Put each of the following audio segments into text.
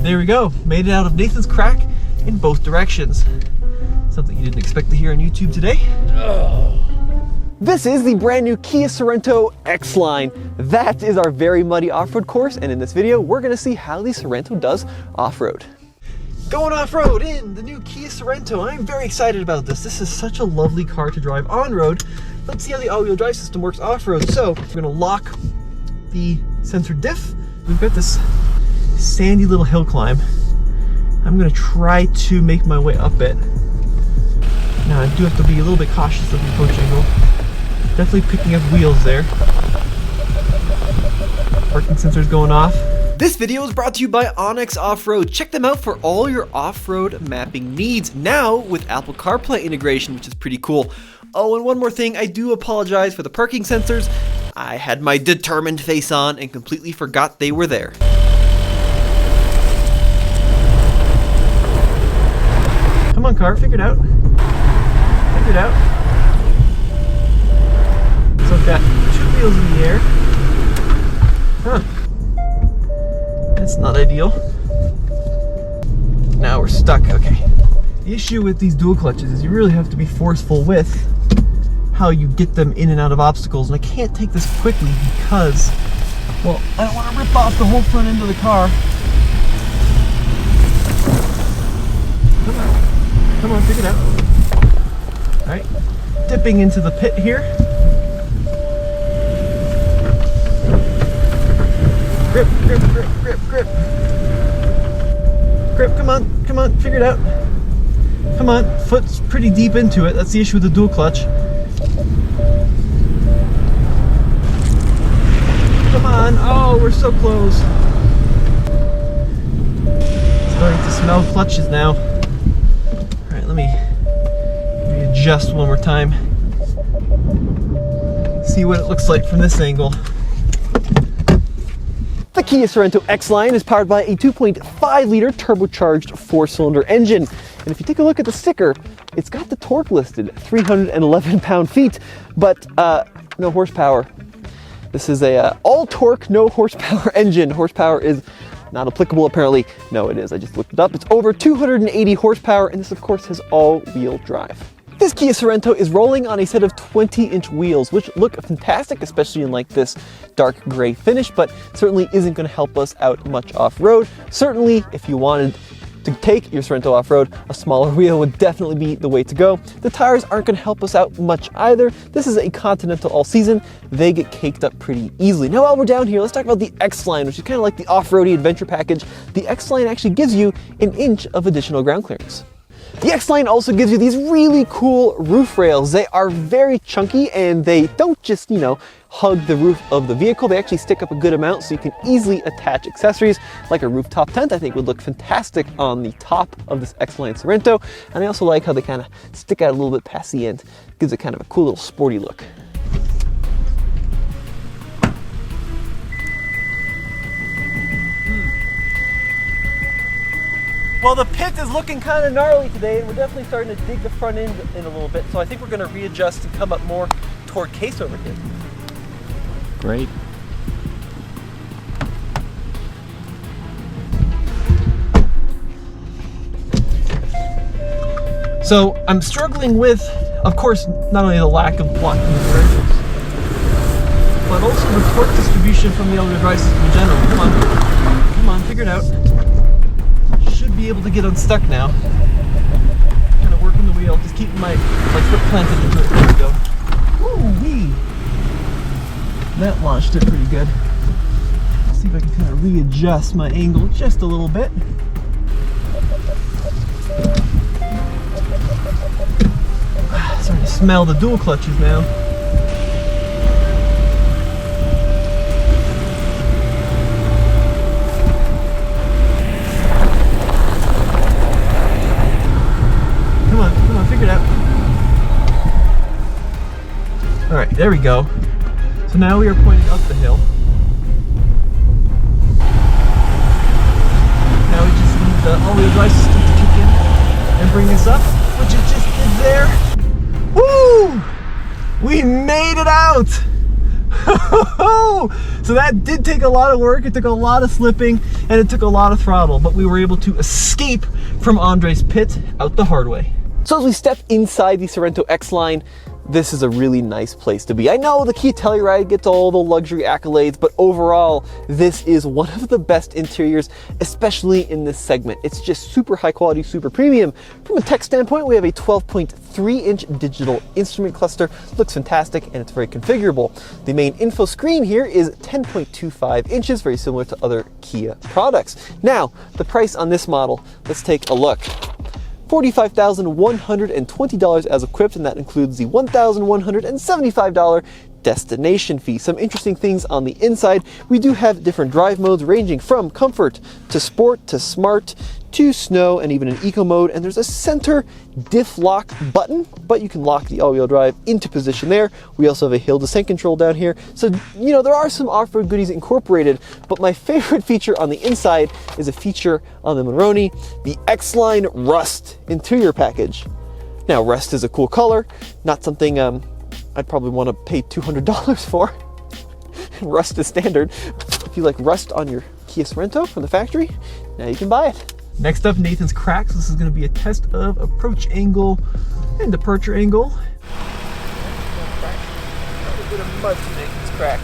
There we go. Made it out of Nathan's crack in both directions. Something you didn't expect to hear on YouTube today. This is the brand new Kia Sorento X-Line. That is our very muddy off-road course, and in this video, we're gonna see how the Sorento does off-road. Going off-road in the new Kia Sorento. I'm very excited about this. This is such a lovely car to drive on-road. Let's see how the all-wheel drive system works off-road. So, we're gonna lock the sensor diff. We've got this sandy little hill climb. I'm gonna try to make my way up it. Now, I do have to be a little bit cautious of the approach angle. Definitely picking up wheels there. Parking sensors going off. This video is brought to you by Onyx Off-Road. Check them out for all your off-road mapping needs, now with Apple CarPlay integration, which is pretty cool. Oh, and one more thing, I do apologize for the parking sensors. I had my determined face on and completely forgot they were there. Come on, car, figure it out. Figure it out. So I've got two wheels in the air. Huh. That's not ideal. Now we're stuck. Okay. The issue with these dual clutches is you really have to be forceful with how you get them in and out of obstacles. And I can't take this quickly because, well, I don't want to rip off the whole front end of the car. Come on, figure it out. All right. Dipping into the pit here. Grip, grip, grip, grip, grip. Grip, come on, figure it out. Come on, foot's pretty deep into it. That's the issue with the dual clutch. Come on, oh, we're so close. Starting to smell clutches now. All right, let me readjust one more time. See what it looks like from this angle. The Kia Sorento X-Line is powered by a 2.5-liter turbocharged 4-cylinder engine. And if you take a look at the sticker, it's got the torque listed, 311 pound-feet, but no horsepower. This is a all torque, no horsepower engine. Horsepower is not applicable apparently. No, it is. I just looked it up. It's over 280 horsepower, and this of course has all-wheel drive. This Kia Sorento is rolling on a set of 20-inch wheels, which look fantastic, especially in like this dark gray finish, but certainly isn't going to help us out much off-road. Certainly, if you wanted to take your Sorento off-road, a smaller wheel would definitely be the way to go. The tires aren't going to help us out much either. This is a Continental all-season. They get caked up pretty easily. Now, while we're down here, let's talk about the X-Line, which is kind of like the off-roady adventure package. The X-Line actually gives you an inch of additional ground clearance. The X-Line also gives you these really cool roof rails. They are very chunky and they don't just, hug the roof of the vehicle. They actually stick up a good amount so you can easily attach accessories like a rooftop tent. I think would look fantastic on the top of this X-Line Sorento. And I also like how they kind of stick out a little bit past the end. Gives it kind of a cool little sporty look. Well, the pit is looking kind of gnarly today, and we're definitely starting to dig the front end in a little bit, so I think we're going to readjust and come up more toward case over here. Great. So I'm struggling with, of course, not only the lack of blocking differentials, but also the torque distribution from the all-wheel drive system in general. Come on, figure it out. Should be able to get unstuck now. Kind of working the wheel, just keeping my foot planted into it. There we go. Woo-wee! That launched it pretty good. Let's see if I can kind of readjust my angle just a little bit. Starting to smell the dual clutches now. Come on, figure it out. All right, there we go. So now we are pointing up the hill. Now we just need the all-wheel drive system to kick in and bring us up, which it just did there. Woo! We made it out! So that did take a lot of work, it took a lot of slipping, and it took a lot of throttle, but we were able to escape from Andre's pit out the hard way. So as we step inside the Sorento X-Line, this is a really nice place to be. I know the Kia Telluride gets all the luxury accolades, but overall, this is one of the best interiors, especially in this segment. It's just super high quality, super premium. From a tech standpoint, we have a 12.3-inch digital instrument cluster. Looks fantastic, and it's very configurable. The main info screen here is 10.25 inches, very similar to other Kia products. Now, the price on this model, let's take a look. $45,120 as equipped, and that includes the $1,175 destination fee. Some interesting things on the inside. We do have different drive modes ranging from comfort to sport to smart to snow and even an eco mode, and there's a center diff lock button, but you can lock the all-wheel drive into position there. We also have a hill descent control down here. So, you know, there are some off-road goodies incorporated, but my favorite feature on the inside is a feature on the Monroney, the X-Line Rust interior package. Now, Rust is a cool color, not something I'd probably want to pay $200 for. Rust is standard. If you like Rust on your Kia Sorento from the factory, now you can buy it. Next up, Nathan's crack. So this is going to be a test of approach angle and departure angle. A bit of mud to Nathan's crack.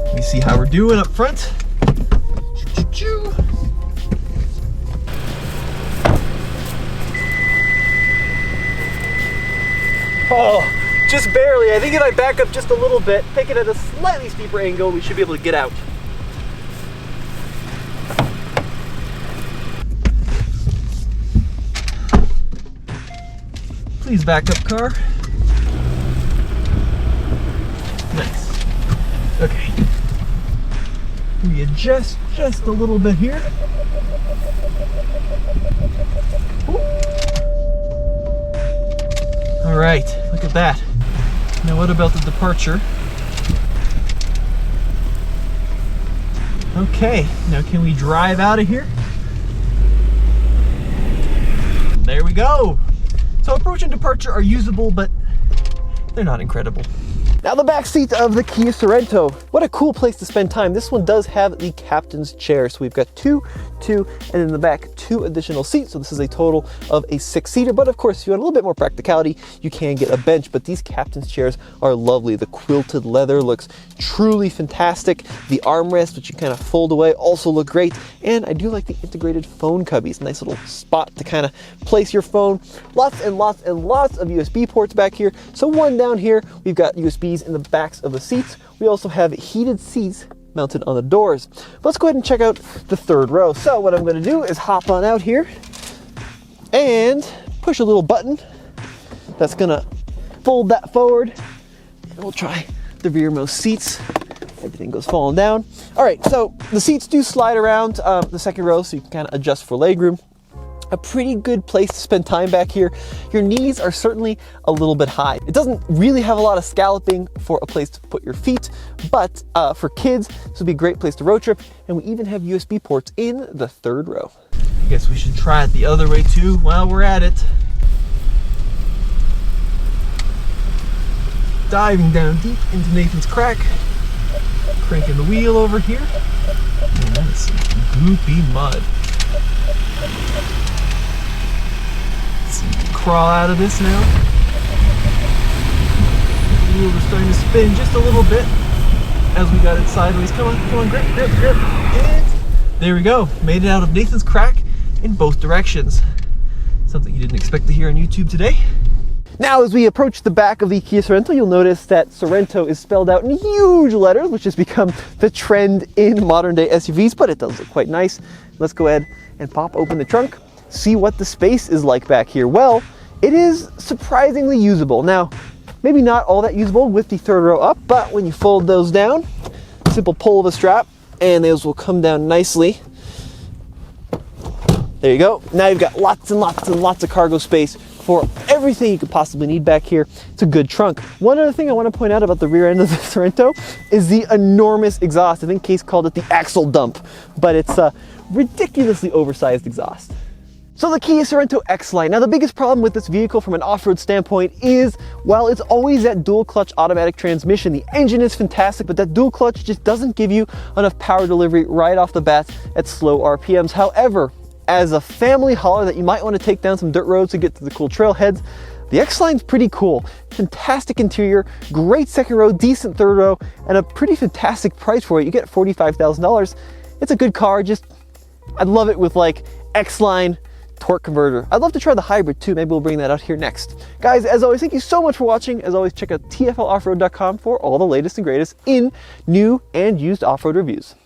Let me see how we're doing up front. Choo-choo-choo. Oh, just barely. I think if I back up just a little bit, take it at a slightly steeper angle, we should be able to get out. Please back up, car. Nice. Okay. Readjust just a little bit here. Ooh. All right, look at that. Now what about the departure? Okay, now can we drive out of here? There we go. So approach and departure are usable, but they're not incredible. Now the back seat of the Kia Sorento. What a cool place to spend time. This one does have the captain's chair. So we've got two, and in the back, 2 additional seats. So this is a total of a 6-seater. But of course, if you want a little bit more practicality, you can get a bench. But these captain's chairs are lovely. The quilted leather looks truly fantastic. The armrest, which you kind of fold away, also look great. And I do like the integrated phone cubbies. Nice little spot to kind of place your phone. Lots and lots and lots of USB ports back here. So one down here, we've got USBs in the backs of the seats. We also have heated seats mounted on the doors. Let's go ahead and check out the 3rd row. So what I'm going to do is hop on out here and push a little button that's going to fold that forward, and we'll try the rearmost seats. Everything goes falling down. All right, so the seats do slide around the 2nd row, so you can kind of adjust for legroom. A pretty good place to spend time back here. Your knees are certainly a little bit high. It doesn't really have a lot of scalloping for a place to put your feet, but for kids, this would be a great place to road trip. And we even have USB ports in the 3rd row. I guess we should try it the other way too while we're at it. Diving down deep into Nathan's crack. Cranking the wheel over here. And that is some goopy mud. Crawl out of this now. The wheels are starting to spin just a little bit as we got it sideways. Come on, grip. And there we go. Made it out of Nathan's crack in both directions. Something you didn't expect to hear on YouTube today. Now, as we approach the back of the Kia Sorento, you'll notice that Sorento is spelled out in huge letters, which has become the trend in modern day SUVs, but it does look quite nice. Let's go ahead and pop open the trunk. See what the space is like back here. Well, it is surprisingly usable. Now, maybe not all that usable with the 3rd row up, but when you fold those down, simple pull of a strap, and those will come down nicely. There you go. Now you've got lots and lots and lots of cargo space for everything you could possibly need back here. It's a good trunk. One other thing I want to point out about the rear end of the Sorento is the enormous exhaust. I think Case called it the axle dump, but it's a ridiculously oversized exhaust. So the Kia Sorento X-Line. Now the biggest problem with this vehicle from an off-road standpoint is, while it's always that dual clutch automatic transmission, the engine is fantastic, but that dual clutch just doesn't give you enough power delivery right off the bat at slow RPMs. However, as a family hauler that you might want to take down some dirt roads to get to the cool trailheads, the X-Line's pretty cool. Fantastic interior, great second row, decent third row, and a pretty fantastic price for it. You get $45,000. It's a good car, just I'd love it with like X-Line torque converter. I'd love to try the hybrid too. Maybe we'll bring that out here next. Guys, as always, thank you so much for watching. As always, check out TFLoffroad.com for all the latest and greatest in new and used off-road reviews.